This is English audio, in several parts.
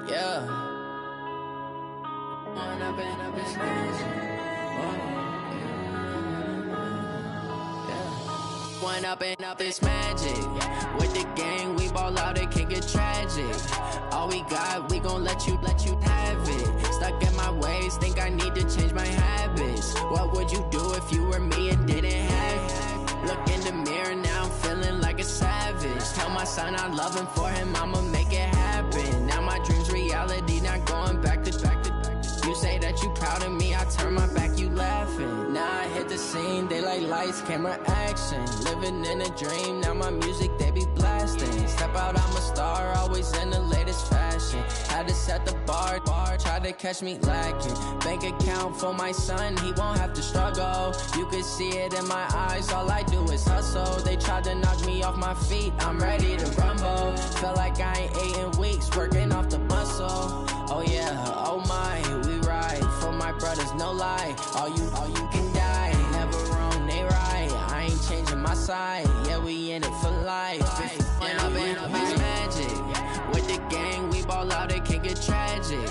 Yeah. When I've been up this When up it's magic. With the gang, we ball out, it can get tragic. All we got, we gon' let you have it. Stuck in my ways, think I need to change my habits. What would you do if you were me and didn't have it? Look in the mirror, now I'm feeling like a savage. Tell my son I love him, for him I'ma make it happen. Now my dream's reality, not going back to. You say that you proud of me, I turn my back, you laughing. Now I hit the scene, they like lights, camera, action. Living in a dream, now my music, they be blasting. Step out, I'm a star, always in the latest fashion. Had to set the bar, try to catch me lacking. Bank account for my son, he won't have to struggle. You can see it in my eyes, all I do is hustle. They tried to knock me off my feet, I'm ready to rumble. Felt like I ain't ate in weeks, working off the muscle. Oh yeah, oh my, we ride for my brothers, no lie. All you can die, never wrong, they right. I ain't changing my side, yeah, we in it for life. When I've been up it's magic. With the gang, we ball out, it can get tragic.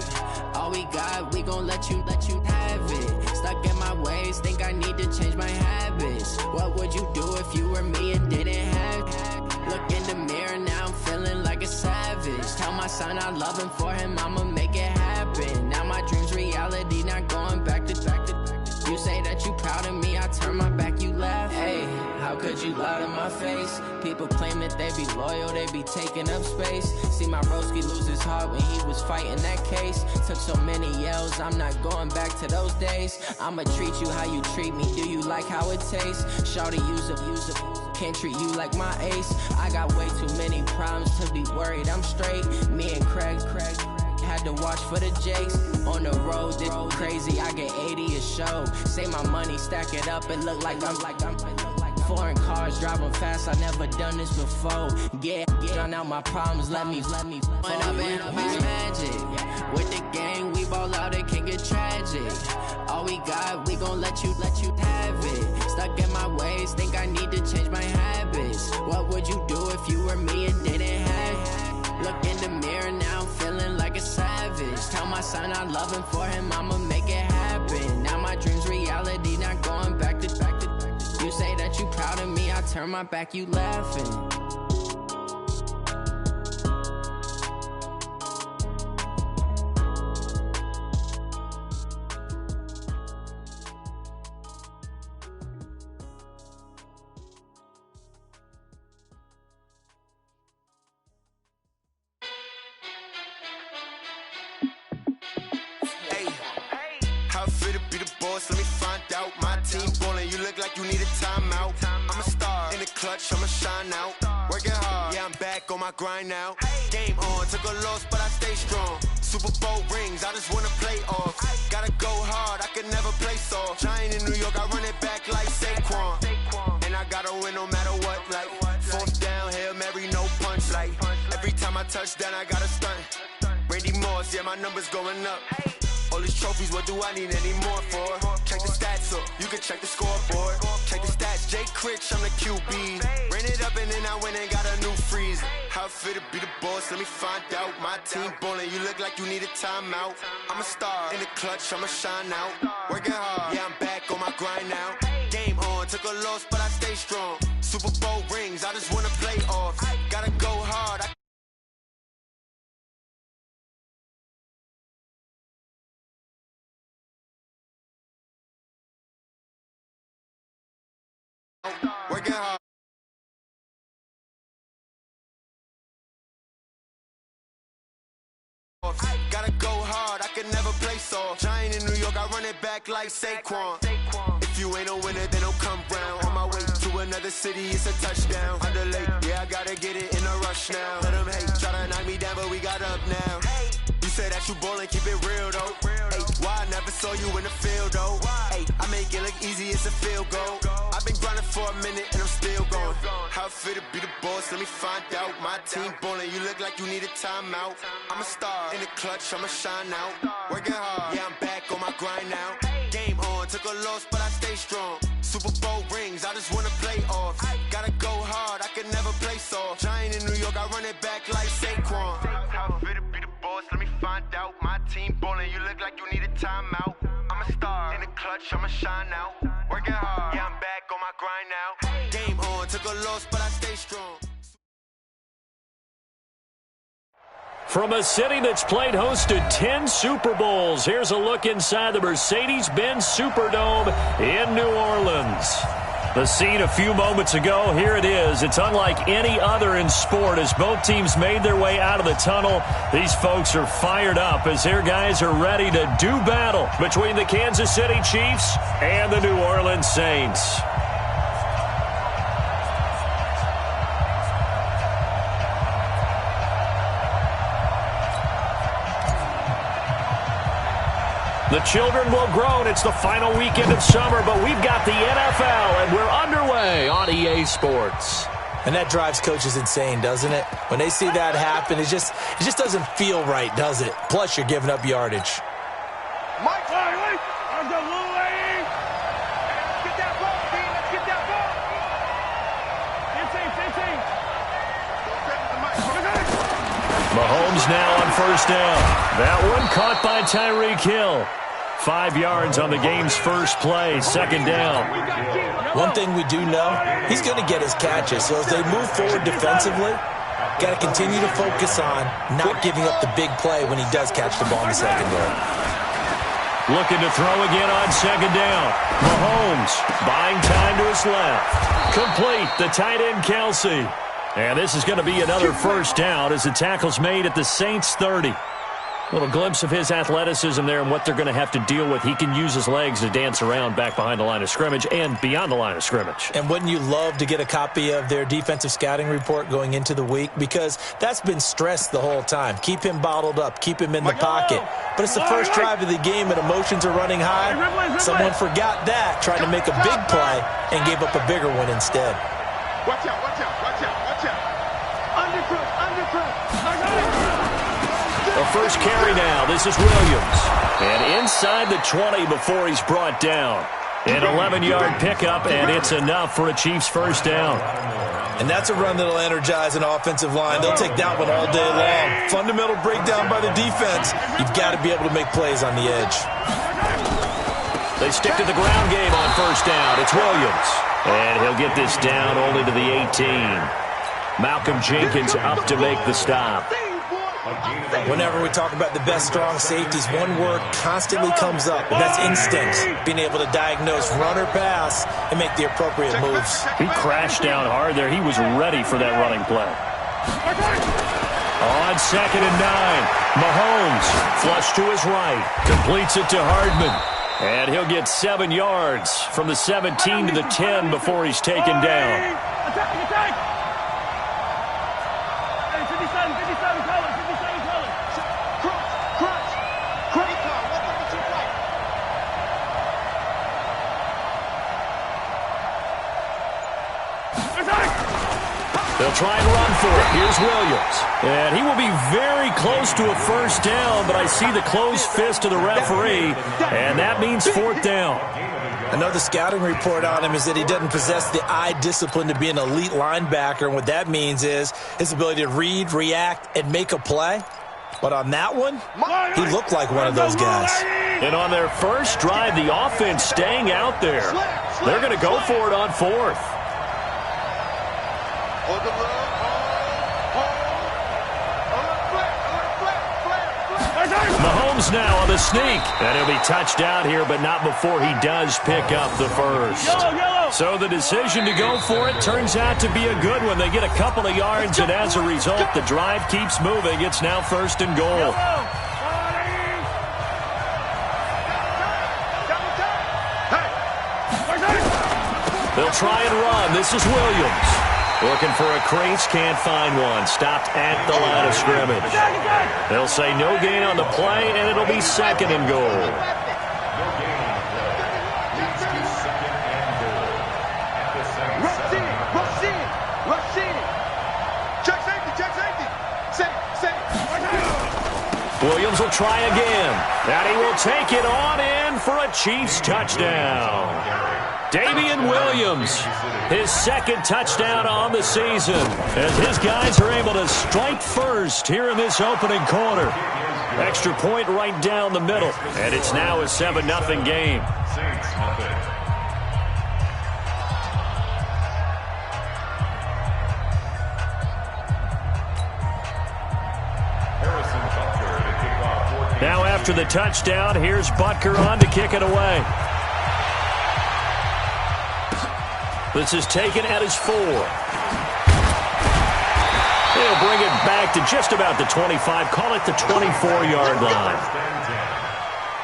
All we got, we gon' let you have it. Stuck in my ways, think I need to change my habits. What would you do if you were me and didn't have it? Look in the mirror, now I'm feeling like a savage. Tell my son I love him, for him I'ma make it happen. Now my dream's reality, not going back to. You say that you proud of me, I turn my back, you laugh. Hey, how could you lie to my face? People claim that they be loyal, they be taking up space. See my broski lose his heart when he was fighting that case. Took so many yells, I'm not going back to those days. I'ma treat you how you treat me, do you like how it tastes? Shawty, use it. Can't treat you like my ace. I got way too many problems to be worried, I'm straight. Me and Craig had to watch for the Jakes. On the road, this crazy, I get 80 a show. Say my money, stack it up, it look like I'm foreign cars, driving fast, I never done this before. Get drown out my problems, let me When I've been up it's magic. With the gang, we ball out, it can get tragic. All we got, we gon' let you have it. Stuck in my ways, think I need to change my habits. What would you do if you were me and didn't have it? Look in the mirror, now I'm feeling like a savage. Tell my son I love him, for him I'ma make it happen. Now my dream's reality, not going back to. You say that you proud of me, I turn my back, you laughing. How fit to be the boss, let me find out. My team ballin', you look like you need a timeout. I'm a star, in the clutch, I'ma shine out. Working hard, yeah, I'm back on my grind now. Game on, took a loss, but I stay strong. Super Bowl rings, I just wanna play off. Gotta go hard, I can never play soft. Giant in New York, I run it back like Saquon. And I gotta win no matter what, like fourth down, Hail Mary, no punch. Like every time I touch down, I gotta stunt. Randy Moss, yeah, my numbers going up. All these trophies, what do I need any more for? Check the stats up, you can check the scoreboard. Check the stats, Jay Critch, I'm the QB. Ran it up and then I went and got a new freeze. How fit to be the boss, let me find out. My team ballin', you look like you need a timeout. I'm a star, in the clutch, I'ma shine out. Working hard, yeah, I'm back on my grind now. Game on, took a loss, but I stay strong. Super Bowl rings, I just wanna play off. Gotta go hard, working hard. Gotta go hard, I can never play soft. Giant in New York, I run it back like Saquon. If you ain't a winner, then don't come round. On my way to another city, it's a touchdown. Underlay, yeah, I gotta get it in a rush now. Let them hate, try to knock me down, but we got up now. You say that you ballin', keep it real though. Hey, why I never saw you in the field though? Hey, I make it look easy, it's a field goal. I've been grinding for a minute and I'm still going. How fit to be the boss, let me find out. My team ballin', you look like you need a timeout. I'm a star, in the clutch, I'ma shine out. Working hard, yeah, I'm back on my grind now. Game on, took a loss, but I stay strong. Super Bowl rings, I just wanna play off. Gotta go hard, I can never play soft. Giant in New York, I run it back like Saquon. How fit to be the boss, let me find timeout. I'm a star in the clutch, I'ma shine out. Working hard, yeah, I'm back on my grind now. Game on, took a loss, but I stay strong. From a city that's played host to 10 Super Bowls, here's a look inside the Mercedes-Benz Superdome in New Orleans. The scene a few moments ago, here it is. It's unlike any other in sport as both teams made their way out of the tunnel. These folks are fired up as their guys are ready to do battle between the Kansas City Chiefs and the New Orleans Saints. The children will groan. It's the final weekend of summer, but we've got the NFL, and we're underway on EA Sports. And that drives coaches insane, doesn't it? When they see that happen, it just doesn't feel right, does it? Plus, you're giving up yardage. Mike, wait. Let's go, Louie. Let's get that ball, team. Let's get that ball. 15. Mahomes now on first down. That one caught by Tyreek Hill. 5 yards on the game's first play, second down. One thing we do know, he's going to get his catches. So as they move forward defensively, got to continue to focus on not giving up the big play when he does catch the ball in the secondary. Looking to throw again on second down. Mahomes buying time to his left. Complete, the tight end Kelsey. And this is going to be another first down as the tackle's made at the Saints 30. Little glimpse of his athleticism there and what they're going to have to deal with. He can use his legs to dance around back behind the line of scrimmage and beyond the line of scrimmage. And wouldn't you love to get a copy of their defensive scouting report going into the week? Because that's been stressed the whole time. Keep him bottled up. Keep him in the pocket. But it's the first drive of the game and emotions are running high. Someone forgot that, tried to make a big play, and gave up a bigger one instead. Watch out, watch out, watch out, watch out. Undercook. The first carry now. This is Williams. And inside the 20 before he's brought down. An 11-yard pickup, and it's enough for a Chiefs first down. And that's a run that'll energize an offensive line. They'll take that one all day long. Fundamental breakdown by the defense. You've got to be able to make plays on the edge. They stick to the ground game on first down. It's Williams. And he'll get this down only to the 18. Malcolm Jenkins up to make the stop. Whenever we talk about the best strong safeties, one word constantly comes up, and that's instincts. Being able to diagnose run or pass and make the appropriate moves. He crashed down hard there. He was ready for that running play. On second and 9, Mahomes flush to his right. Completes it to Hardman. And he'll get 7 yards from the 17 to the 10 before he's taken down. Attack! Hey, 57 colors. They'll try and run for it. Here's Williams. And he will be very close to a first down, but I see the closed fist of the referee, and that means fourth down. Another scouting report on him is that he doesn't possess the eye discipline to be an elite linebacker, and what that means is his ability to read, react, and make a play. But on that one, he looked like one of those guys. And on their first drive, the offense staying out there. They're going to go for it on fourth. Mahomes now on the sneak. And he'll be touched out here, but not before he does pick up the first. So the decision to go for it turns out to be a good one. They get a couple of yards, and as a result, the drive keeps moving. It's now first and goal. They'll try and run. This is Williams. Looking for a crease, can't find one. Stopped at the line of scrimmage. They'll say no gain on the play, and it'll be second and goal. Williams will try again. And he will take it on in for a Chiefs touchdown. Damian Williams, his second touchdown on the season, as his guys are able to strike first here in this opening quarter. Extra point right down the middle, and it's now a 7-0 game. Now after the touchdown, here's Butker on to kick it away. This is taken at his 4. He'll bring it back to just about the 25, call it the 24-yard line.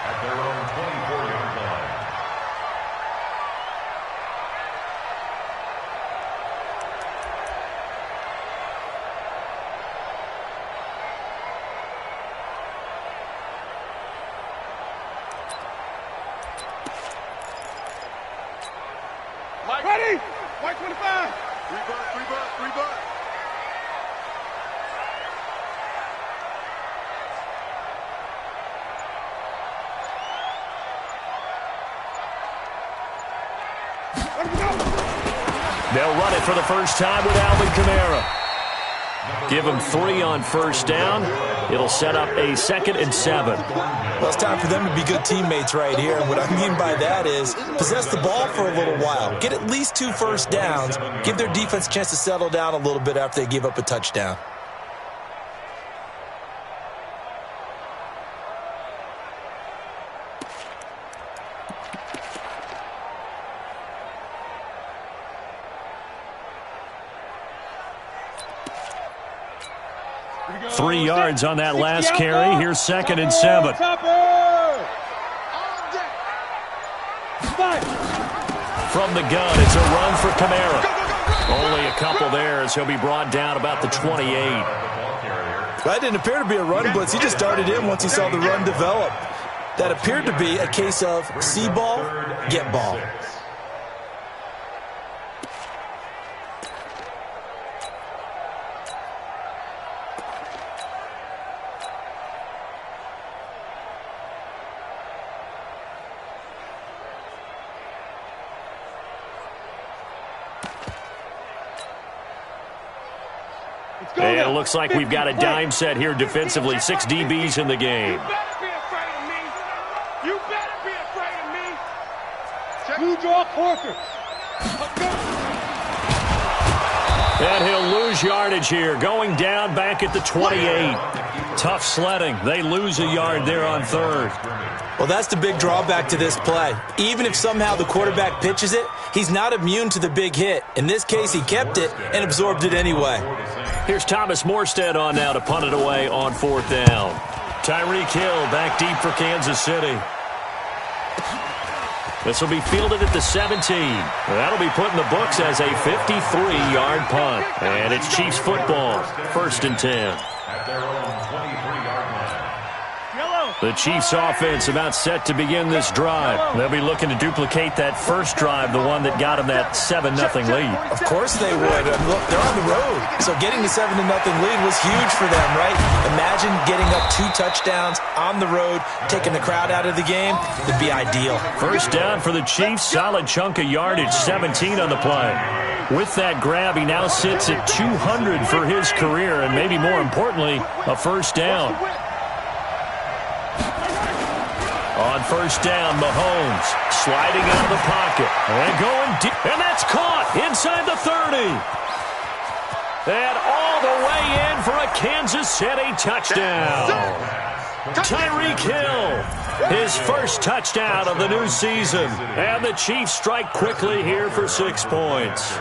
At their own 24-yard line. Mike, ready? White 25. Three butt. They'll run it for the first time with Alvin Kamara. Give him 3 on first down. It'll set up a 2nd and 7. Well, it's time for them to be good teammates right here. And what I mean by that is possess the ball for a little while. Get at least 2 first downs. Give their defense a chance to settle down a little bit after they give up a touchdown. Three yards on that last carry. Here's 2nd and 7. From the gun, it's a run for Kamara. Only a couple there as he'll be brought down about the 28. That didn't appear to be a run blitz. He just darted in once he saw the run develop. That appeared to be a case of see ball, get ball. And it looks like we've got a dime set here defensively. 6 DBs in the game. You better be afraid of me. You better be afraid of me. You draw Corker. And he'll lose yardage here. Going down back at the 28. Tough sledding. They lose a yard there on 3rd. Well, that's the big drawback to this play. Even if somehow the quarterback pitches it, he's not immune to the big hit. In this case, he kept it and absorbed it anyway. Here's Thomas Morstead on now to punt it away on 4th down. Tyreek Hill back deep for Kansas City. This will be fielded at the 17. That'll be put in the books as a 53-yard punt. And it's Chiefs football, 1st and 10. At their own 23-yard line. The Chiefs offense about set to begin this drive. They'll be looking to duplicate that first drive, the one that got them that 7-0 lead. Of course they would. Look, they're on the road. So getting the 7-0 lead was huge for them, right? Imagine getting up 2 touchdowns on the road, taking the crowd out of the game. It'd be ideal. First down for the Chiefs. Solid chunk of yardage, 17 on the play. With that grab, he now sits at 200 for his career, and maybe more importantly, a first down. On first down, Mahomes sliding out of the pocket and going deep, and that's caught inside the 30. And all the way in for a Kansas City touchdown. Tyreek Hill, his first touchdown of the new season, and the Chiefs strike quickly here for 6 points.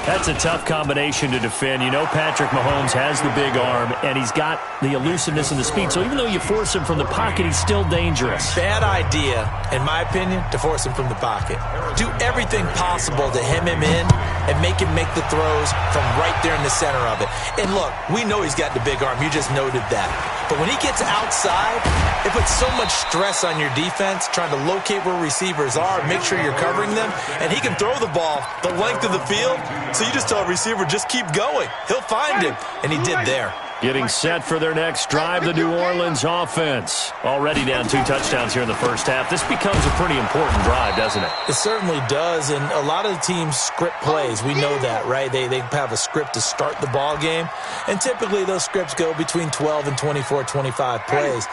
That's a tough combination to defend. You know Patrick Mahomes has the big arm, and he's got the elusiveness and the speed. So even though you force him from the pocket, he's still dangerous. Bad idea, in my opinion, to force him from the pocket. Do everything possible to hem him in and make him make the throws from right there in the center of it. And look, we know he's got the big arm. You just noted that. But when he gets outside, it puts so much stress on your defense trying to locate where receivers are, make sure you're covering them, and he can throw the ball the length of the field. So you just tell a receiver, just keep going. He'll find him, and he did there. Getting set for their next drive, the New Orleans offense. Already down 2 touchdowns here in the first half. This becomes a pretty important drive, doesn't it? It certainly does, and a lot of the teams script plays. We know that, right? They have a script to start the ball game, and typically those scripts go between 12 and 24, 25 plays.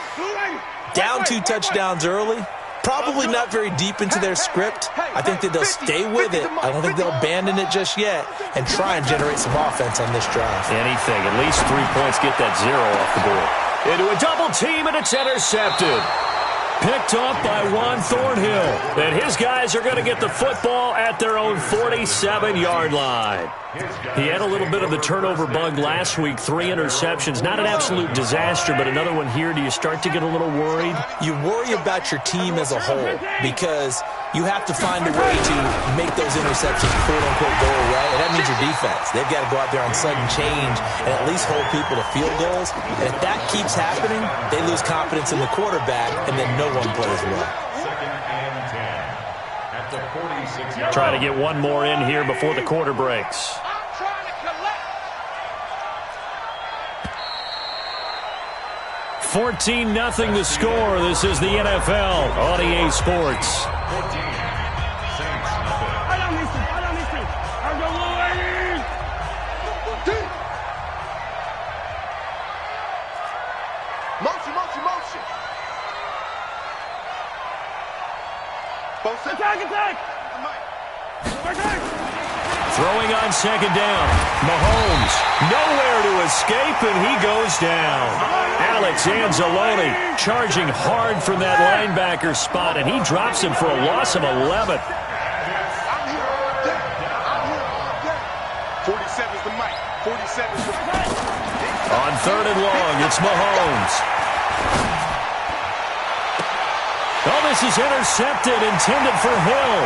Down 2 touchdowns early, probably not very deep into their script. I think that they'll stay with it. I don't think they'll abandon it just yet and try and generate some offense on this drive. Anything. At least 3 points, get that 0 off the board. Into a double team, and it's intercepted. Picked off by Juan Thornhill. And his guys are going to get the football at their own 47-yard line. He had a little bit of the turnover bug last week, 3 interceptions. Not an absolute disaster, but another one here. Do you start to get a little worried? You worry about your team as a whole because you have to find a way to make those interceptions, quote-unquote, go away. And that means your defense. They've got to go out there on sudden change and at least hold people to field goals. And if that keeps happening, they lose confidence in the quarterback, and then no one plays well. Try to get one more in here before the quarter breaks. 14-0 the score. This is the NFL on EA Sports. Throwing on second down. Mahomes nowhere to escape, and he goes down. Alex Anzalone charging hard from that linebacker spot, and he drops him for a loss of 11. 47's the mic. 47's the mic. On 3rd and long, it's Mahomes. Oh, this is intercepted, intended for Hill.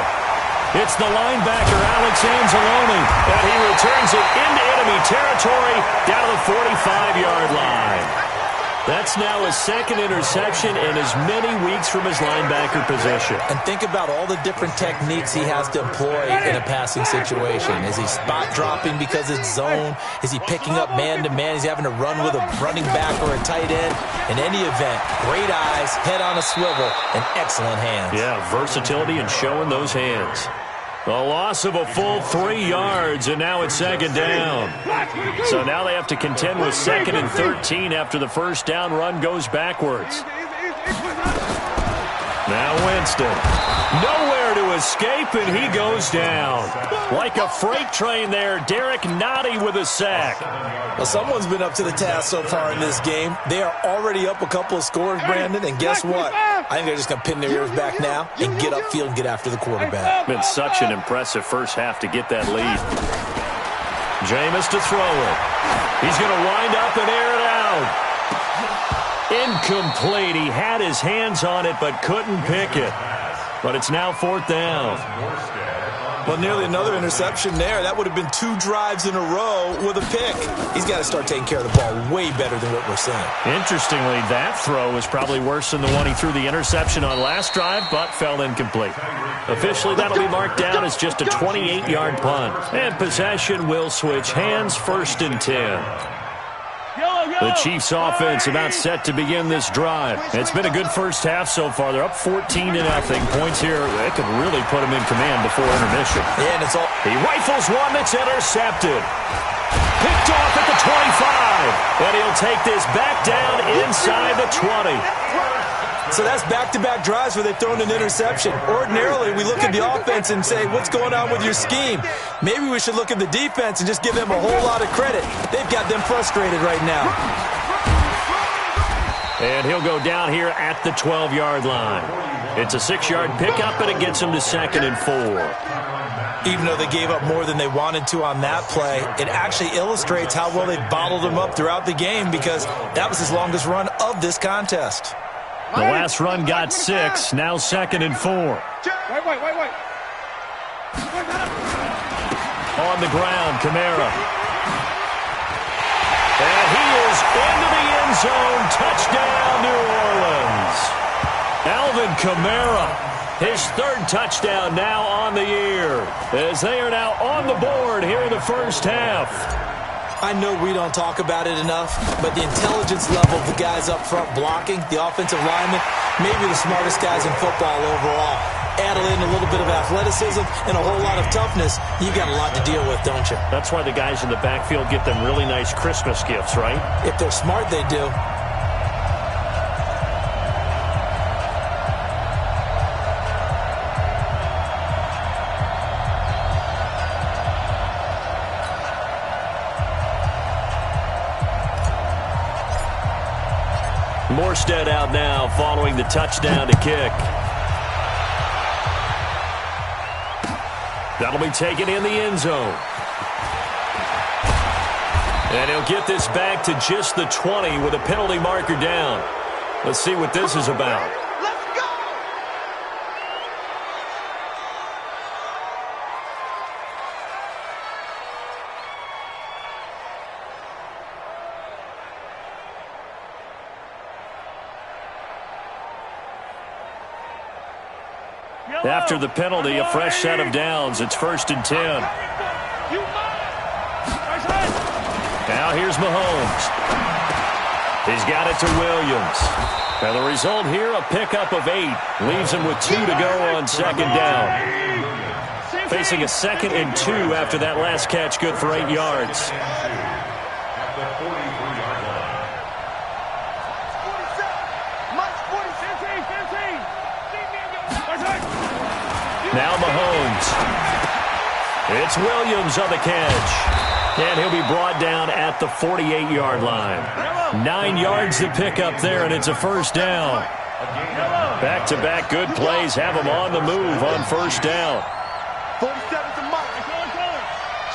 It's the linebacker, Alex Anzalone, and he returns it into enemy territory down to the 45-yard line. That's now his 2nd interception in as many weeks from his linebacker position. And think about all the different techniques he has to employ in a passing situation. Is he spot dropping because it's zone? Is he picking up man-to-man? Is he having to run with a running back or a tight end? In any event, great eyes, head on a swivel, and excellent hands. Yeah, versatility and showing those hands. A loss of a full 3 yards, and now it's 2nd down. So now they have to contend with 2nd and 13 after the first down run goes backwards. Now Winston. Nowhere to escape, and he goes down. Like a freight train there, Derek Nottie with a sack. Well, someone's been up to the task so far in this game. They are already up a couple of scores, Brandon, and guess what? I think they're just going to pin their ears back now and get upfield and get after the quarterback. Been such an impressive first half to get that lead. Jameis to throw it. He's going to wind up and air it out. Incomplete. He had his hands on it but couldn't pick it. But it's now 4th down. Well, nearly another interception there. That would have been 2 drives in a row with a pick. He's got to start taking care of the ball way better than what we're seeing. Interestingly, that throw was probably worse than the one he threw the interception on last drive, but fell incomplete. Officially, that'll be marked down as just a 28-yard punt. And possession will switch hands, 1st and 10. The Chiefs offense about set to begin this drive. It's been a good first half so far. They're up 14-0. Points here, they could really put them in command before intermission. Yeah, and it's all... He rifles one that's intercepted. Picked off at the 25. And he'll take this back down inside the 20. So that's back-to-back drives where they've thrown an interception. Ordinarily, we look at the offense and say, what's going on with your scheme? Maybe we should look at the defense and just give them a whole lot of credit. They've got them frustrated right now. And he'll go down here at the 12-yard line. It's a 6-yard pickup, and it gets him to 2nd and 4. Even though they gave up more than they wanted to on that play, it actually illustrates how well they bottled them up throughout the game because that was his longest run of this contest. The last run got 6, now 2nd and 4. Wait. On the ground, Kamara. And he is into the end zone. Touchdown, New Orleans. Alvin Kamara, his 3rd touchdown now on the year, as they are now on the board here in the first half. I know we don't talk about it enough, but the intelligence level of the guys up front blocking, the offensive linemen, maybe the smartest guys in football overall. Add in a little bit of athleticism and a whole lot of toughness, you got a lot to deal with, don't you? That's why the guys in the backfield get them really nice Christmas gifts, right? If they're smart, they do. Morstead out now following the touchdown to kick. That'll be taken in the end zone. And he'll get this back to just the 20 with a penalty marker down. Let's see what this is about. After the penalty, a fresh set of downs. It's 1st and 10. Now here's Mahomes. He's got it to Williams. And the result here, a pickup of 8. Leaves him with 2 to go on 2nd down. Facing a 2nd and 2 after that last catch, good for 8 yards. Now Mahomes. It's Williams on the catch. And he'll be brought down at the 48-yard line. 9 yards to pick up there, and it's a 1st down. Back-to-back good plays have him on the move on 1st down. 47's the mark.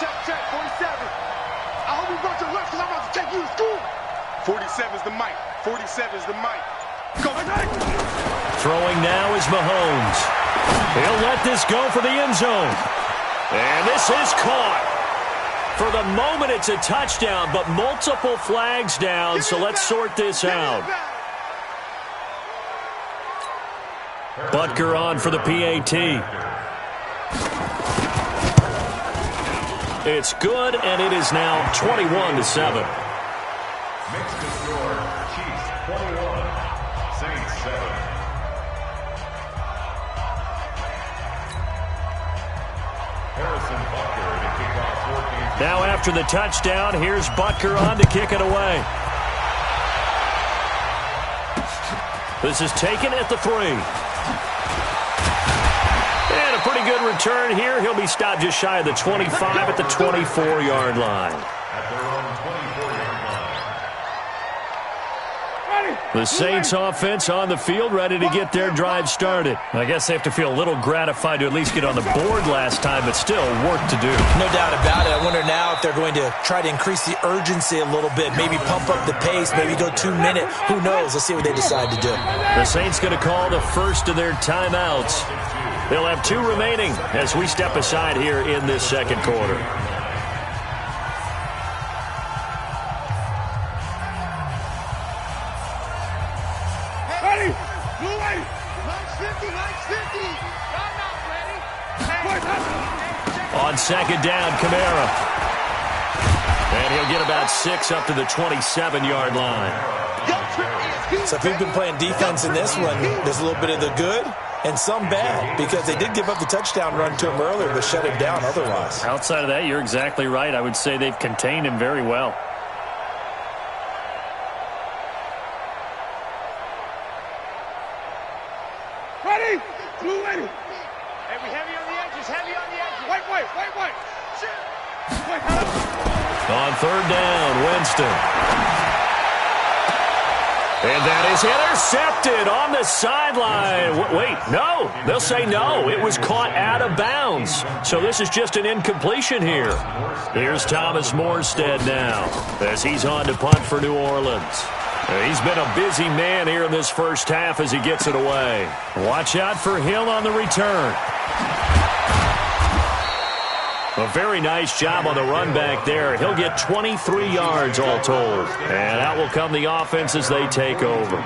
Check, 47. I hope you brought your lunch because I'm about to take you to school. 47's the mic. 47's the mic. Go. Throwing now is Mahomes. He'll let this go for the end zone. And this is caught. For the moment, it's a touchdown, but multiple flags down, so let's sort this out. Butker on for the PAT. It's good, and it is now 21-7. Makes the score Chiefs 21, Saints 7. Now after the touchdown, here's Butker on to kick it away. This is taken at the 3. And a pretty good return here. He'll be stopped just shy of the 25 at the 24-yard line. At their own 24-yard line. The Saints offense on the field, ready to get their drive started. I guess they have to feel a little gratified to at least get on the board last time, but still work to do. No doubt about it. I wonder now if they're going to try to increase the urgency a little bit, maybe pump up the pace, maybe go 2-minute. Who knows? Let's see what they decide to do. The Saints going to call the first of their timeouts. They'll have 2 remaining as we step aside here in this 2nd quarter. On 2nd down, Kamara. And he'll get about 6 up to the 27-yard line. So if we've been playing defense in this one, there's a little bit of the good and some bad, because they did give up the touchdown run to him earlier, but shut him down otherwise. Outside of that, you're exactly right. I would say they've contained him very well. Ready? Blue ready. Heavy on the edges, heavy on the edges. Wait. On 3rd down, Winston. And that is intercepted on the sideline. Wait, no. They'll say no. It was caught out of bounds. So this is just an incompletion here. Here's Thomas Morstead now as he's on to punt for New Orleans. He's been a busy man here in this first half as he gets it away. Watch out for Hill on the return. A very nice job on the run back there. He'll get 23 yards all told. And out will come the offense as they take over.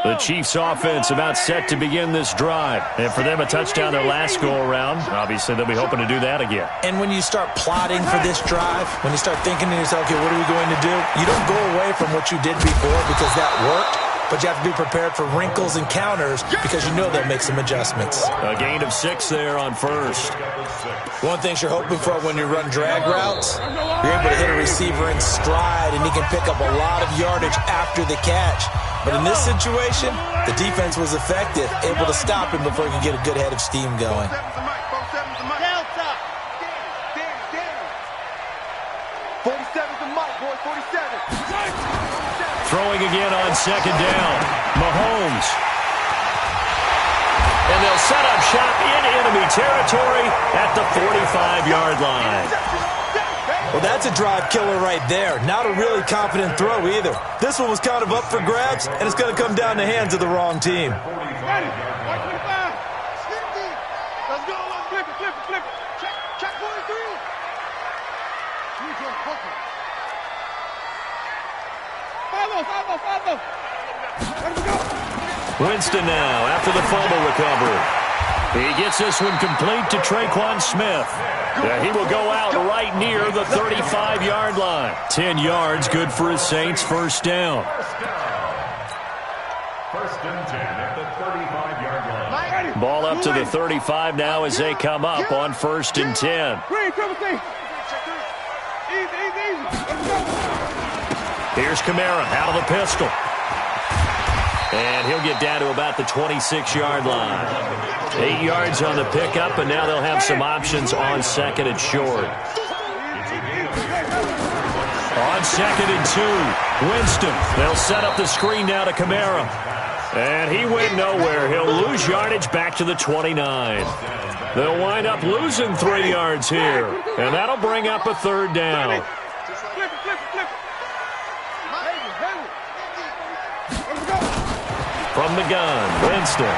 The Chiefs offense about set to begin this drive. And for them, a touchdown their last go-around. Obviously, they'll be hoping to do that again. And when you start plotting for this drive, when you start thinking to yourself, okay, what are we going to do? You don't go away from what you did before because that worked, but you have to be prepared for wrinkles and counters because you know they'll make some adjustments. A gain of 6 there on first. One thing you're hoping for when you run drag routes, you're able to hit a receiver in stride, and he can pick up a lot of yardage after the catch. But in this situation, the defense was effective, able to stop him before he could get a good head of steam going. Throwing again on second down. Mahomes. And they'll set up shop in enemy territory at the 45-yard line. Well, that's a drive killer right there. Not a really confident throw either. This one was kind of up for grabs, and it's going to come down the hands of the wrong team. Let's go. Let's flip it. Check 43. Winston now after the fumble recovery. He gets this one complete to Traquan Smith. He will go out right near the 35-yard line. 10 yards, good for his Saints. First down. First and 10 at the 35-yard line. Ball up to the 35 now as they come up on first and 10. Here's Kamara out of the pistol. And he'll get down to about the 26-yard line. 8 yards on the pickup, and now they'll have some options on second and short. On second and 2, Winston. They'll set up the screen now to Kamara. And he went nowhere. He'll lose yardage back to the 29. They'll wind up losing 3 yards here. And that'll bring up a third down. From the gun, Winston.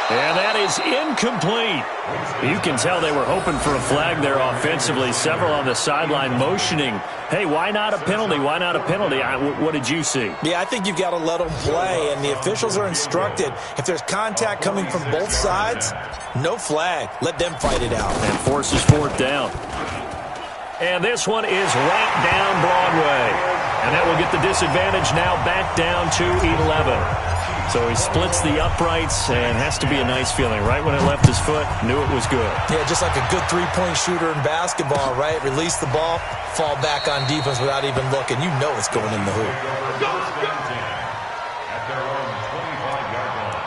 And that is incomplete. You can tell they were hoping for a flag there offensively. Several on the sideline motioning, hey, why not a penalty? Why not a penalty? What did you see? Yeah, I think you've got to let them play, and the officials are instructed, if there's contact coming from both sides, no flag. Let them fight it out. And forces fourth down. And this one is right down Broadway. And that will get the disadvantage now back down to 11. So he splits the uprights, and has to be a nice feeling. Right when it left his foot, knew it was good. Yeah, just like a good three-point shooter in basketball, right? Release the ball, fall back on defense without even looking. You know it's going in the hoop. At their own 25-yard line.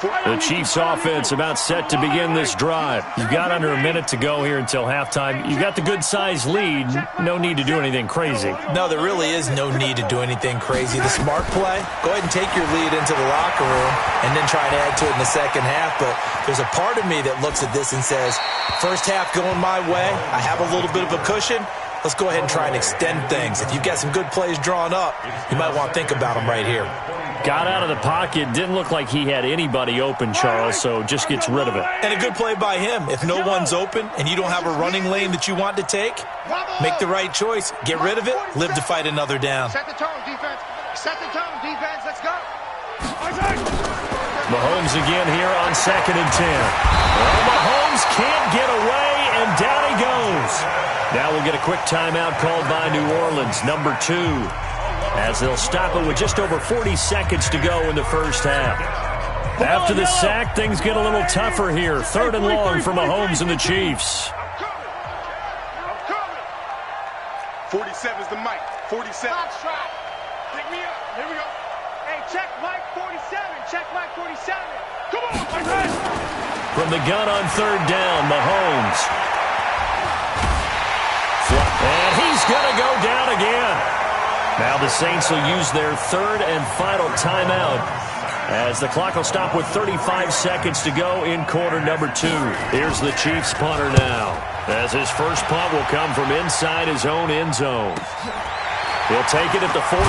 The Chiefs offense about set to begin this drive. You've got under a minute to go here until halftime. You've got the good-sized lead. No need to do anything crazy. No, there really is no need to do anything crazy. The smart play, go ahead and take your lead into the locker room and then try to add to it in the second half. But there's a part of me that looks at this and says, first half going my way, I have a little bit of a cushion. Let's go ahead and try and extend things. If you've got some good plays drawn up, you might want to think about them right here. Got out of the pocket. Didn't look like he had anybody open, Charles, so just gets rid of it. And a good play by him. If no one's open and you don't have a running lane that you want to take, make the right choice. Get rid of it. Live to fight another down. Set the tone, defense. Set the tone, defense. Let's go. Mahomes again here on second and 10. Well, Mahomes can't get away, and down he goes. Now we'll get a quick timeout called by New Orleans, number 2, as they'll stop it with just over 40 seconds to go in the first half. After the sack, things get a little tougher here. Third and long for Mahomes and the Chiefs. 47's the mic. 47. Pick me up. Here we go. Hey, check Mike 47. Check Mike 47. Come on, my friend. From the gun on third down, Mahomes. And he's going to go down again. Now the Saints will use their third and final timeout as the clock will stop with 35 seconds to go in quarter number 2. Here's the Chiefs punter now, as his first punt will come from inside his own end zone. He'll take it at the 42.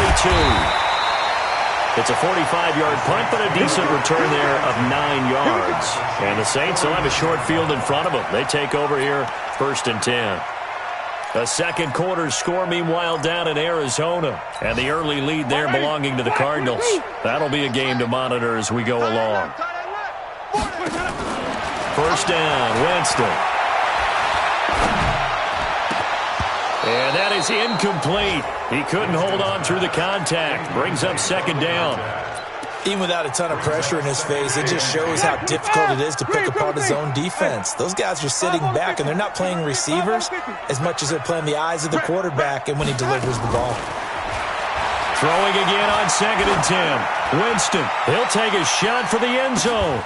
It's a 45-yard punt, but a decent return there of 9 yards. And the Saints will have a short field in front of them. They take over here, first and 10. The second quarter score, meanwhile, down in Arizona. And the early lead there belonging to the Cardinals. That'll be a game to monitor as we go along. First down, Winston. And that is incomplete. He couldn't hold on through the contact. Brings up second down. Even without a ton of pressure in his face, it just shows how difficult it is to pick apart his own defense. Those guys are sitting back, and they're not playing receivers as much as they're playing the eyes of the quarterback and when he delivers the ball. Throwing again on 2nd and 10. Winston, he'll take a shot for the end zone.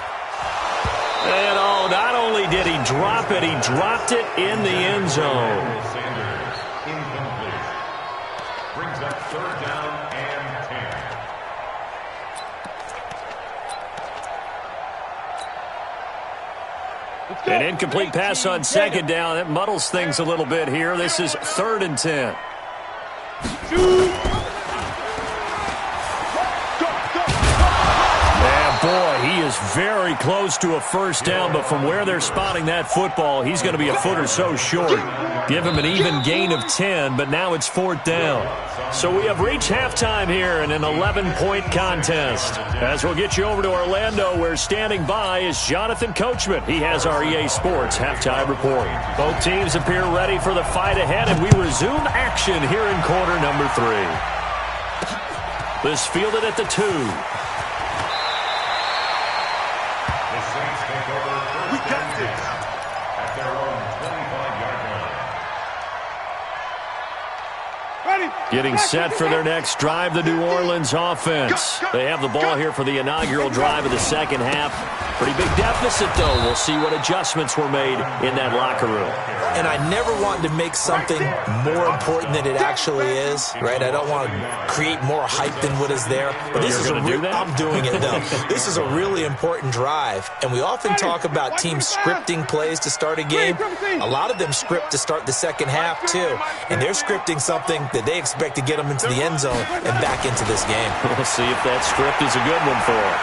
And not only did he drop it, he dropped it in the end zone. Incomplete. Brings up third down and 10. An incomplete pass on second down. That muddles things a little bit here. This is 3rd and 10. Boy, he is very close to a first down, but from where they're spotting that football, he's going to be a foot or so short. Give him an even gain of 10, but now it's 4th down. So we have reached halftime here in an 11-point contest. As we'll get you over to Orlando, where standing by is Jonathan Coachman. He has our EA Sports halftime report. Both teams appear ready for the fight ahead, and we resume action here in quarter number 3. This fielded at the 2. Getting set for their next drive, the New Orleans offense. They have the ball here for the inaugural drive of the second half. Pretty big deficit, though. We'll see what adjustments were made in that locker room. And I never wanted to make something more important than it actually is, right? I don't want to create more hype than what is there. But this is I'm doing it, though. This is a really important drive. And we often talk about teams scripting plays to start a game. A lot of them script to start the second half, too. And they're scripting something that they expect to get them into the end zone and back into this game. We'll see if that script is a good one for them.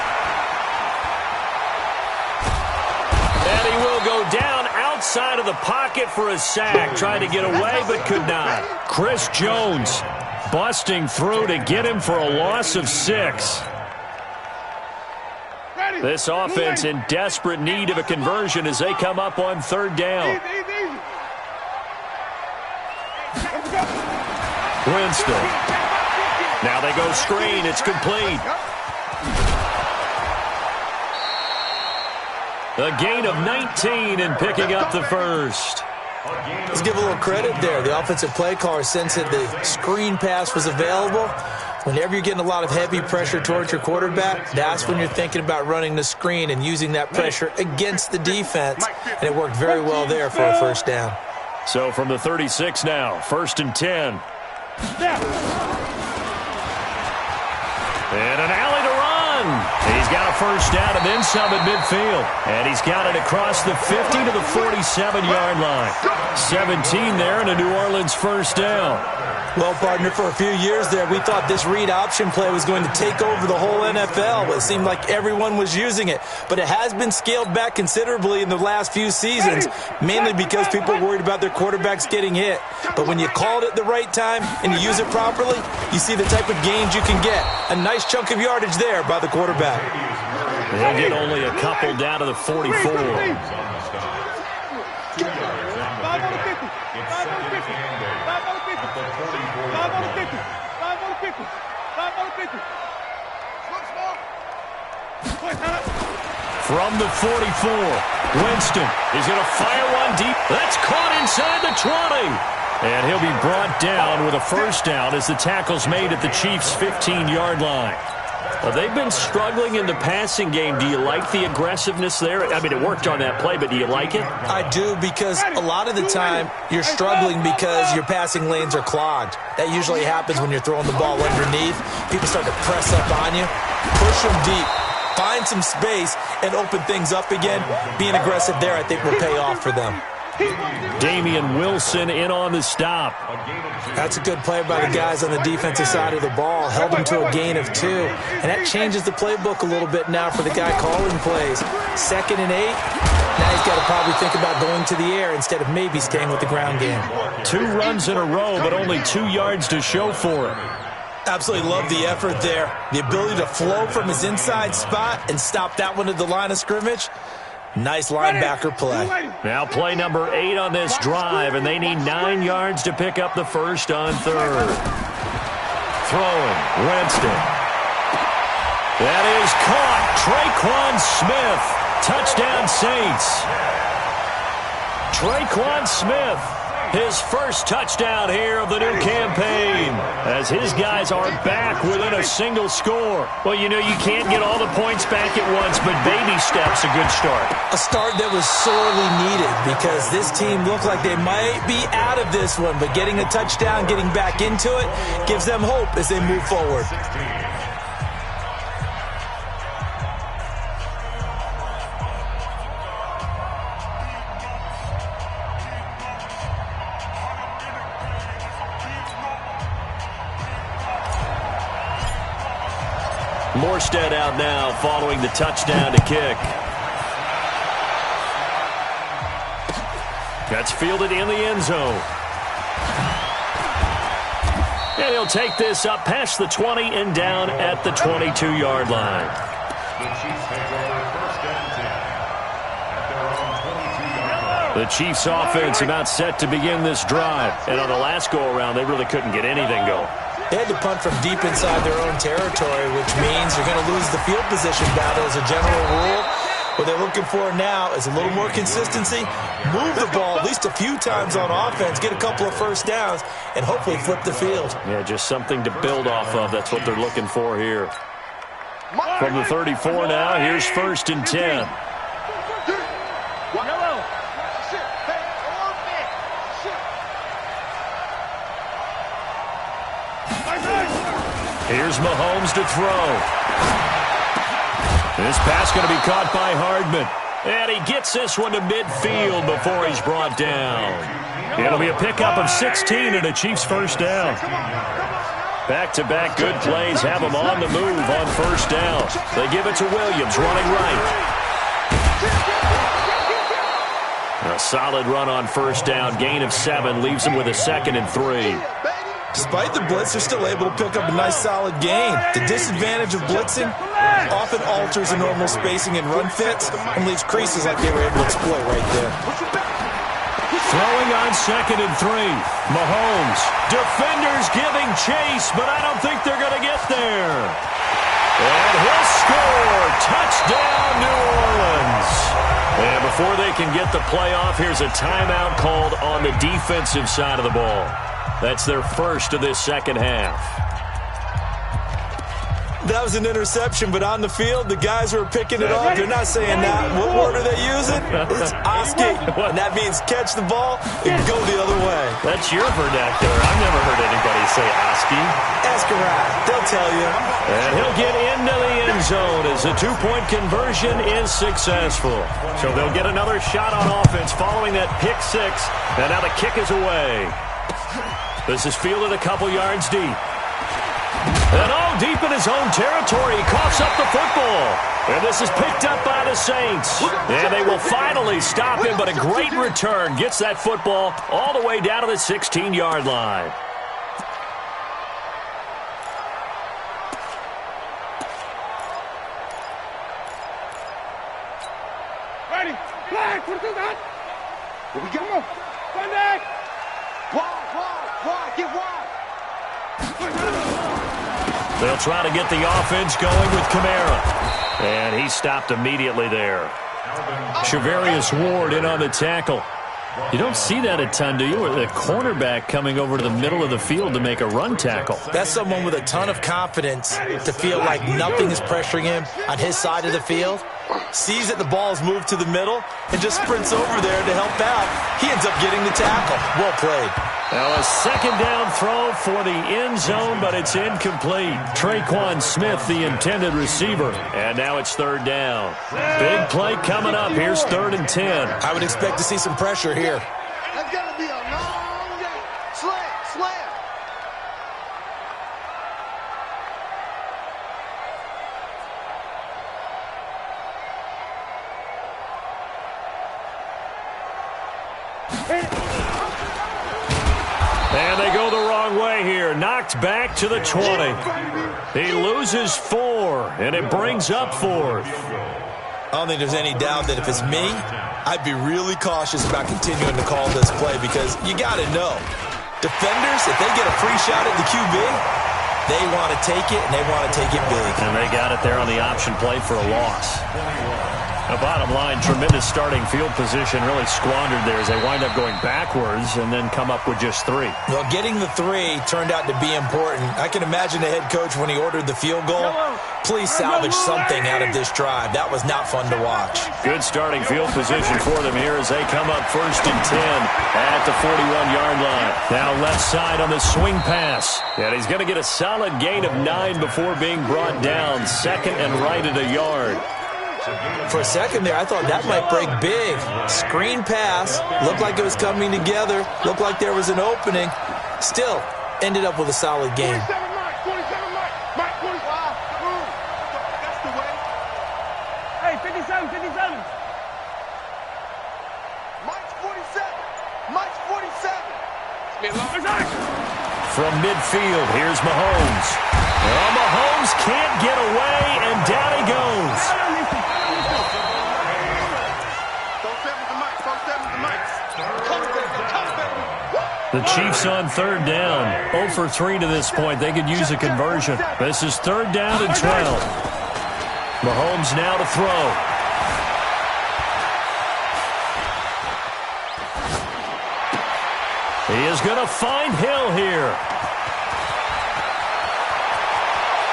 And he will go down outside of the pocket for a sack, trying to get away but could not. Chris Jones busting through to get him for a loss of 6. This offense in desperate need of a conversion as they come up on 3rd down. Winston. Now they go screen. It's complete. A gain of 19 and picking up the first. Let's give a little credit there. The offensive play caller sensed that the screen pass was available. Whenever you're getting a lot of heavy pressure towards your quarterback, that's when you're thinking about running the screen and using that pressure against the defense. And it worked very well there for a first down. So from the 36 now, 1st and 10. And an alley to run. He's got a first down and then some at midfield. And he's got it across the 50 to the 47-yard line. 17 there and a New Orleans first down. Well, partner, for a few years there, we thought this read option play was going to take over the whole NFL. It seemed like everyone was using it. But it has been scaled back considerably in the last few seasons, mainly because people are worried about their quarterbacks getting hit. But when you call it at the right time and you use it properly, you see the type of gains you can get. A nice chunk of yardage there by the quarterback. They'll get only a couple down to the 44. From the 44, Winston is going to fire one deep. That's caught inside the 20. And he'll be brought down with a first down as the tackle's made at the Chiefs' 15-yard line. They've been struggling in the passing game. Do you like the aggressiveness there? I mean, it worked on that play, but do you like it? I do, because a lot of the time you're struggling because your passing lanes are clogged. That usually happens when you're throwing the ball underneath. People start to press up on you, push them deep, find some space, and open things up again. Being aggressive there, I think, will pay off for them. Damian Wilson in on the stop. That's a good play by the guys on the defensive side of the ball. Held him to a gain of 2. And that changes the playbook a little bit now for the guy calling plays. 2nd and 8. Now he's got to probably think about going to the air instead of maybe staying with the ground game. 2 runs in a row, but only 2 yards to show for it. Absolutely love the effort there. The ability to flow from his inside spot and stop that one at the line of scrimmage. Nice linebacker play. Now play number 8 on this drive, and they need 9 yards to pick up the first on 3rd. Throwing, Winston. That is caught. Traquan Smith. Touchdown, Saints. Traquan Smith, his first touchdown here of the new campaign, as his guys are back within a single score. Well, you know, you can't get all the points back at once, but baby steps a good start. A start that was sorely needed because this team looked like they might be out of this one, but getting a touchdown, getting back into it, gives them hope as they move forward. Morstead out now following the touchdown to kick. That's fielded in the end zone. And he'll take this up past the 20 and down at the 22-yard line. The Chiefs take over 1st and 10 at their own 22-yard line. The Chiefs offense about set to begin this drive. And on the last go-around, they really couldn't get anything going. They had to punt from deep inside their own territory, which means you're going to lose the field position battle as a general rule. What they're looking for now is a little more consistency, move the ball at least a few times on offense, get a couple of first downs, and hopefully flip the field. Yeah, just something to build off of. That's what they're looking for here. From the 34 now, here's 1st and 10. Here's Mahomes to throw. This pass going to be caught by Hardman. And he gets this one to midfield before he's brought down. It'll be a pickup of 16 and a Chiefs first down. Back-to-back good plays have them on the move on first down. They give it to Williams running right. A solid run on first down. Gain of 7 leaves them with a 2nd and 3. Despite the blitz, they're still able to pick up a nice solid gain. The disadvantage of blitzing often alters the normal spacing and run fits and leaves creases like they were able to exploit right there. Throwing on 2nd and 3. Mahomes. Defenders giving chase, but I don't think they're going to get there. And he'll score. Touchdown, New Orleans. And before they can get the play off, here's a timeout called on the defensive side of the ball. That's their first of this second half. That was an interception, but on the field, the guys who are picking it off, they're not saying that. What word are they using? It's Oski, and that means catch the ball and go the other way. That's your vernacular. I've never heard anybody say Oski. Ask around. They'll tell you. And he'll get into the end zone as the 2-point conversion is successful. So they'll get another shot on offense following that pick 6, and now the kick is away. This is fielded a couple yards deep. And all deep in his own territory, he coughs up the football. And this is picked up by the Saints. And they will finally stop him, but a great return gets that football all the way down to the 16-yard line. Ready, flag, what is that? Here we go. Sunday. Wide, get wide. They'll try to get the offense going with Kamara. And he stopped immediately there. Shavarius Ward in on the tackle. You don't see that a ton, do you? Or the cornerback coming over to the middle of the field to make a run tackle. That's someone with a ton of confidence to feel like nothing is pressuring him on his side of the field. Sees that the ball is moved to the middle and just sprints over there to help out. He ends up getting the tackle. Well played. Now a second down throw for the end zone, but it's incomplete. Traquan Smith, the intended receiver. And now it's 3rd down. Big play coming up. Here's 3rd and 10. I would expect to see some pressure here. That's going to be a long day. Slam. play here. Knocked back to the 20. He loses 4, and it brings up 4th. I don't think there's any doubt that if it's me, I'd be really cautious about continuing to call this play because you got to know. Defenders, if they get a free shot at the QB, they want to take it, and they want to take it big. And they got it there on the option play for a loss. The bottom line, tremendous starting field position, really squandered there as they wind up going backwards and then come up with just 3. Well, getting the 3 turned out to be important. I can imagine the head coach when he ordered the field goal. Please salvage something out of this drive. That was not fun to watch. Good starting field position for them here as they come up 1st and 10 at the 41-yard line. Now left side on the swing pass. And he's going to get a solid gain of 9 before being brought down. 2nd and right at a yard. For a second there, I thought that might break big. Screen pass. Looked like it was coming together. Looked like there was an opening. Still, ended up with a solid game. 47 Mike, 45. That's the way. Hey, 57. Mike's 47. Mike's 47. From midfield, here's Mahomes. Well, Mahomes can't get away, and down he goes. The Chiefs on 3rd down. 0 for 3 to this point. They could use a conversion. This is 3rd down and 12. Mahomes now to throw. He is going to find Hill here.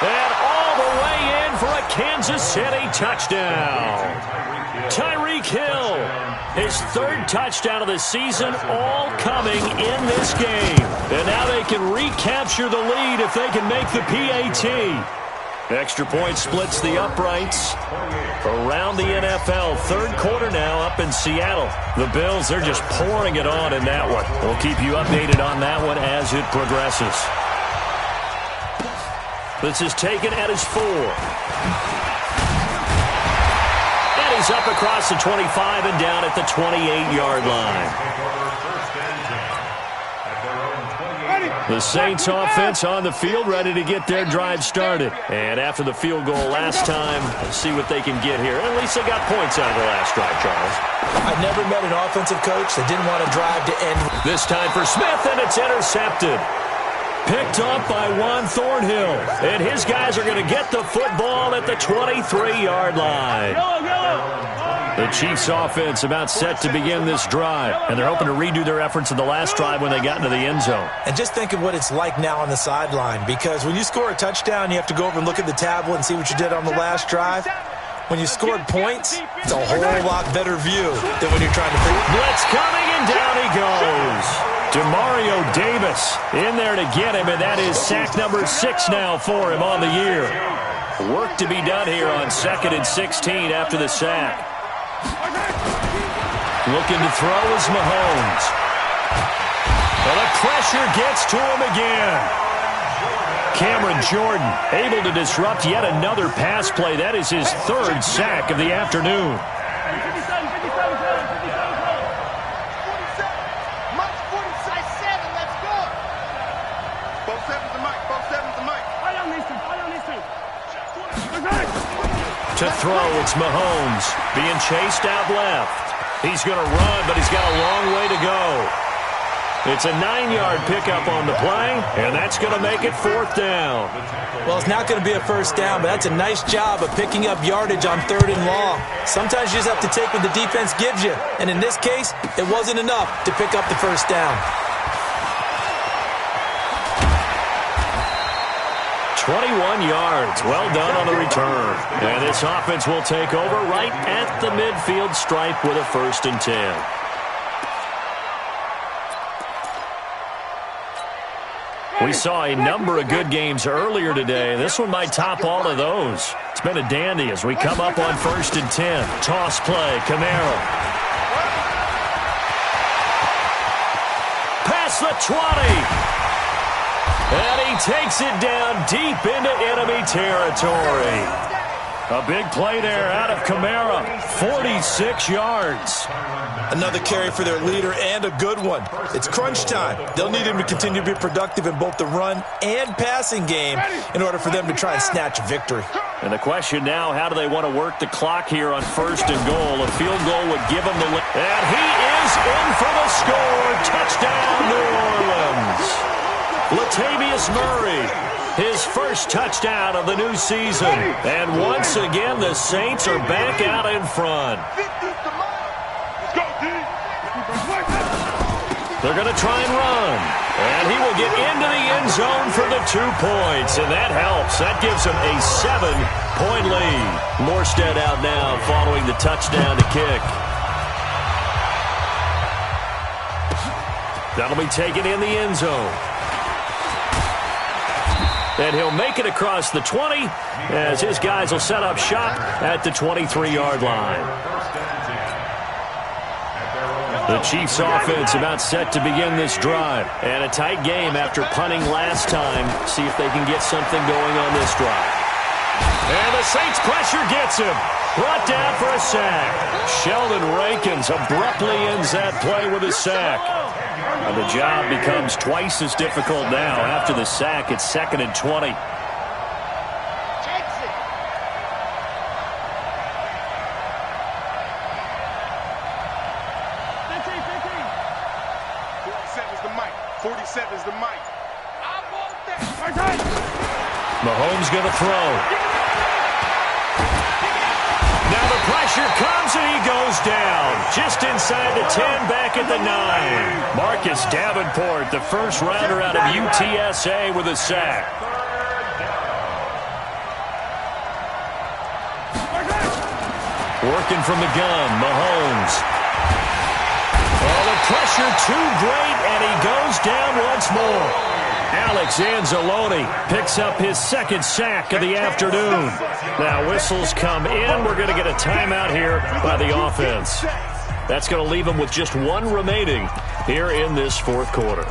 And all the way in for a Kansas City touchdown. Tyreek Hill, his 3rd touchdown of the season, all coming in this game. And now they can recapture the lead if they can make the PAT. Extra point splits the uprights around the NFL. 3rd quarter now up in Seattle. The Bills, they're just pouring it on in that one. We'll keep you updated on that one as it progresses. This is taken at his 4. And he's up across the 25 and down at the 28-yard line. The Saints offense on the field, ready to get their drive started. And after the field goal last time, let's see what they can get here. At least they got points out of the last drive, Charles. I've never met an offensive coach that didn't want to drive to end. This time for Smith, and it's intercepted. Picked up by Juan Thornhill. And his guys are going to get the football at the 23-yard line. The Chiefs offense about set to begin this drive. And they're hoping to redo their efforts in the last drive when they got into the end zone. And just think of what it's like now on the sideline. Because when you score a touchdown, you have to go over and look at the tablet and see what you did on the last drive. When you scored points, it's a whole lot better view than when you're trying to figure. Blitz coming, and down he goes. Demario Davis in there to get him, and that is sack number 6 now for him on the year. Work to be done here on 2nd and 16 after the sack. Looking to throw is Mahomes. And the pressure gets to him again. Cameron Jordan able to disrupt yet another pass play. That is his 3rd sack of the afternoon. To throw, it's Mahomes being chased out left. He's going to run, but he's got a long way to go. It's a 9-yard pickup on the play, and that's going to make it 4th down. Well, it's not going to be a first down, but that's a nice job of picking up yardage on 3rd and long. Sometimes you just have to take what the defense gives you, and in this case, it wasn't enough to pick up the first down. 21 yards. Well done on the return. And this offense will take over right at the midfield stripe with a 1st and 10. We saw a number of good games earlier today. This one might top all of those. It's been a dandy as we come up on 1st and 10. Toss play, Camaro. Past the 20. And he takes it down deep into enemy territory. A big play there out of Kamara. 46 yards. Another carry for their leader and a good one. It's crunch time. They'll need him to continue to be productive in both the run and passing game in order for them to try and snatch a victory. And the question now, how do they want to work the clock here on 1st and goal? A field goal would give them the lead. And he is in for the score. Touchdown, New Orleans. Latavius Murray, his first touchdown of the new season. And once again, the Saints are back out in front. They're going to try and run. And he will get into the end zone for the 2 points. And that helps. That gives them a 7-point lead. Morstead out now following the touchdown to kick. That'll be taken in the end zone. And he'll make it across the 20 as his guys will set up shop at the 23-yard line. The Chiefs offense about set to begin this drive. And a tight game after punting last time. See if they can get something going on this drive. And the Saints pressure gets him. Brought down for a sack. Sheldon Rankins abruptly ends that play with a sack. And the job becomes twice as difficult now. After the sack, it's 2nd and 20. Mahomes going to throw. Now the pressure comes and he goes down. Just inside the 10, back at the 9. Marcus Davenport, the first rounder out of UTSA with a sack. Working from the gun, Mahomes. Oh, the pressure too great, and he goes down once more. Alex Anzalone picks up his 2nd sack of the afternoon. Now whistles come in. We're going to get a timeout here by the offense. That's going to leave them with just 1 remaining here in this 4th quarter.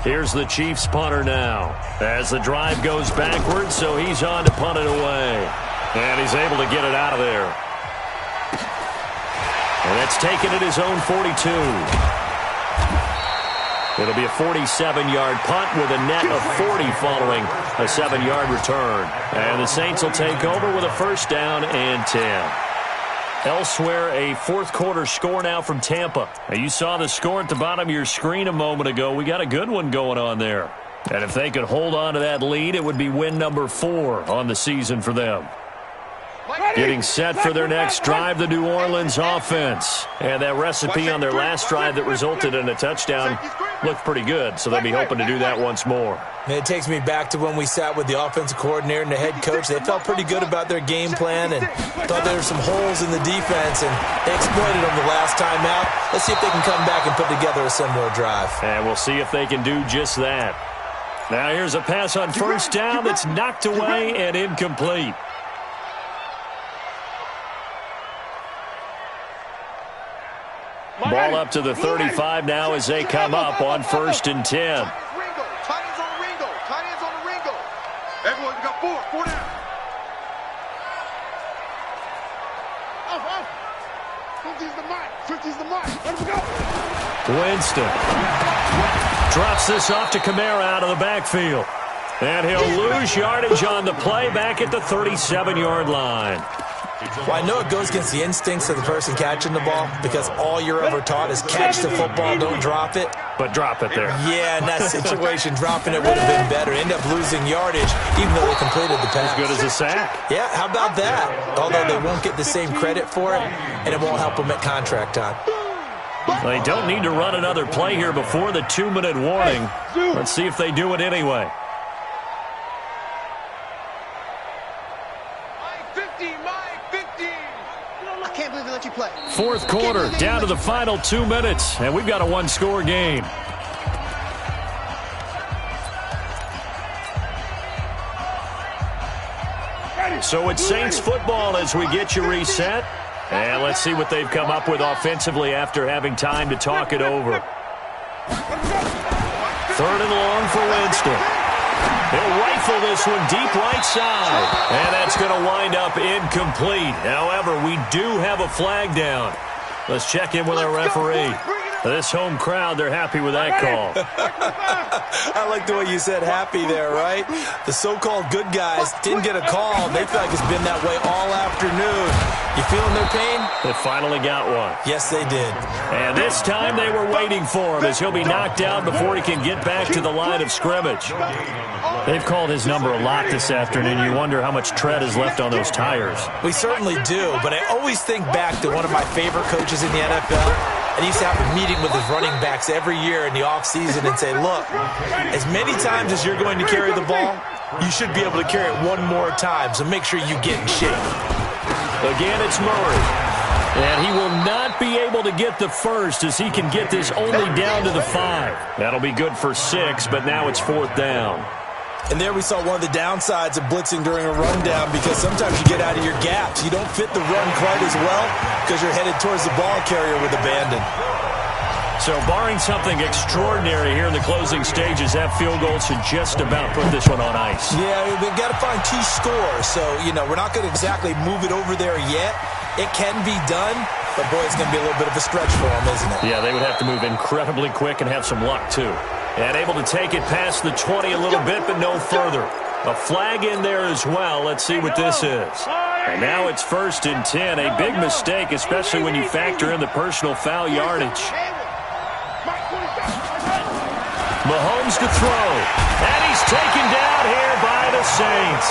Here's the Chiefs punter now as the drive goes backwards, so he's on to punt it away. And he's able to get it out of there. And that's taken at his own 42. It'll be a 47-yard punt with a net of 40 following a 7-yard return. And the Saints will take over with a 1st down and 10. Elsewhere, a 4th quarter score now from Tampa. Now, you saw the score at the bottom of your screen a moment ago. We got a good one going on there. And if they could hold on to that lead, it would be win number 4 on the season for them. Getting set for their next drive, the New Orleans offense. And that recipe on their last drive that resulted in a touchdown looked pretty good, so they'll be hoping to do that once more. And it takes me back to when we sat with the offensive coordinator and the head coach. They felt pretty good about their game plan and thought there were some holes in the defense, and they exploited them the last time out. Let's see if they can come back and put together a similar drive. And we'll see if they can do just that. Now here's a pass on 1st down that's knocked away and incomplete. Ball up to the 35 now as they come up on 1st and 10. Everyone got 4 down. Off. 50's the mark. Let him go. Winston drops this off to Kamara out of the backfield. And he'll lose yardage on the play back at the 37-yard line. Well, I know it goes against the instincts of the person catching the ball because all you're ever taught is catch the football, don't drop it. But drop it there. Yeah, in that situation, dropping it would have been better. End up losing yardage even though they completed the pass. As good as a sack. Yeah, how about that? Although they won't get the same credit for it, and it won't help them at contract time. They don't need to run another play here before the 2-minute warning. Let's see if they do it anyway. Fourth quarter, down to the final 2 minutes, and we've got a 1-score game. So it's Saints football as we get you reset. And let's see what they've come up with offensively after having time to talk it over. 3rd and long for Winston. He'll rifle this one deep right side. And that's going to wind up incomplete. However, we do have a flag down. Let's check in with our referee. This home crowd, they're happy with that call. I like the way you said happy there, right? The so-called good guys didn't get a call. They feel like it's been that way all afternoon. You feeling their pain? They finally got one. Yes, they did. And this time they were waiting for him as he'll be knocked down before he can get back to the line of scrimmage. They've called his number a lot this afternoon. You wonder how much tread is left on those tires. We certainly do, but I always think back to one of my favorite coaches in the NFL. And he used to have a meeting with his running backs every year in the offseason and say, look, as many times as you're going to carry the ball, you should be able to carry it one more time, so make sure you get in shape. Again, it's Murray. And he will not be able to get the first as he can get this only down to the 5. That'll be good for 6, but now it's 4th down. And there we saw one of the downsides of blitzing during a rundown because sometimes you get out of your gaps. You don't fit the run quite as well because you're headed towards the ball carrier with abandon. So barring something extraordinary here in the closing stages, that field goal should just about put this one on ice. Yeah, we've got to find 2 scores. So, we're not going to exactly move it over there yet. It can be done, but boy, it's going to be a little bit of a stretch for them, isn't it? Yeah, they would have to move incredibly quick and have some luck, too. And able to take it past the 20 a little bit, but no further. A flag in there as well. Let's see what this is. And now it's 1st and 10. A big mistake, especially when you factor in the personal foul yardage. Mahomes to throw. And he's taken down here by the Saints.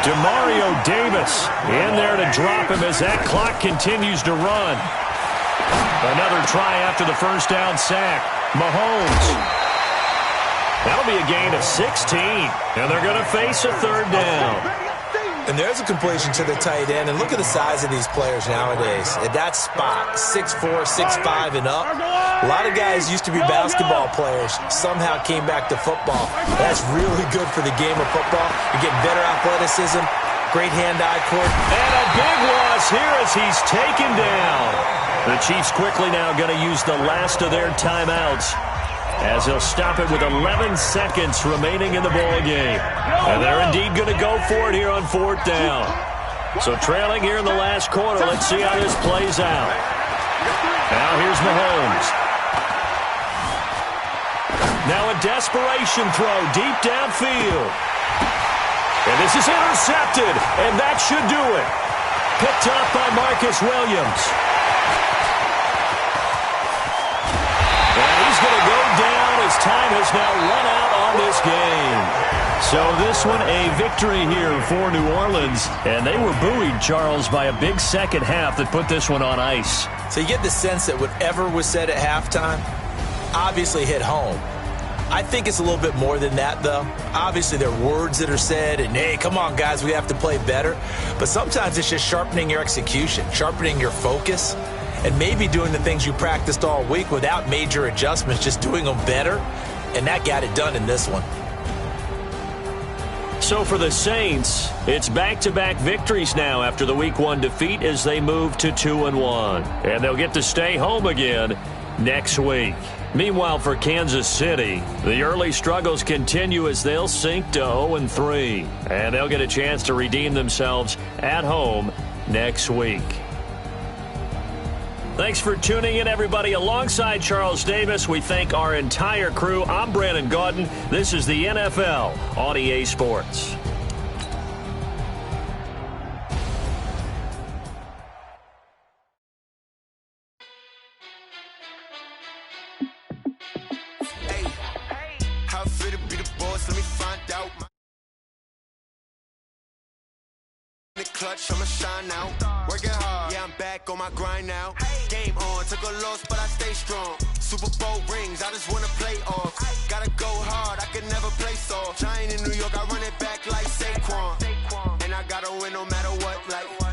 Demario Davis in there to drop him as that clock continues to run. Another try after the first down sack. Mahomes. That'll be a gain of 16. And they're going to face a 3rd down. And there's a completion to the tight end. And look at the size of these players nowadays. At that spot, 6'4", 6'5", and up. A lot of guys used to be basketball players. Somehow came back to football. That's really good for the game of football. You're getting better athleticism, great hand-eye coordination. And a big loss here as he's taken down. The Chiefs quickly now going to use the last of their timeouts as they'll stop it with 11 seconds remaining in the ball game. And they're indeed going to go for it here on 4th down. So trailing here in the last quarter, let's see how this plays out. Now here's Mahomes. Now a desperation throw deep downfield. And this is intercepted, and that should do it. Picked up by Marcus Williams. And he's going to go down as time has now run out on this game. So this one a victory here for New Orleans. And they were buoyed, Charles, by a big second half that put this one on ice. So you get the sense that whatever was said at halftime obviously hit home. I think it's a little bit more than that, though. Obviously, there are words that are said, and, hey, come on, guys, we have to play better. But sometimes it's just sharpening your execution, sharpening your focus, and maybe doing the things you practiced all week without major adjustments, just doing them better, and that got it done in this one. So for the Saints, it's back-to-back victories now after the Week 1 defeat as they move to 2-1. And they'll get to stay home again next week. Meanwhile, for Kansas City, the early struggles continue as they'll sink to 0-3. And they'll get a chance to redeem themselves at home next week. Thanks for tuning in, everybody. Alongside Charles Davis, we thank our entire crew. I'm Brandon Gaudin. This is the NFL on EA Sports. Clutch, I'ma shine out. Working hard, yeah, I'm back on my grind now. Game on, took a loss, but I stay strong. Super Bowl rings, I just wanna play off. Gotta go hard, I could never play soft. Giant in New York, I run it back like Saquon. And I gotta win no matter what, like.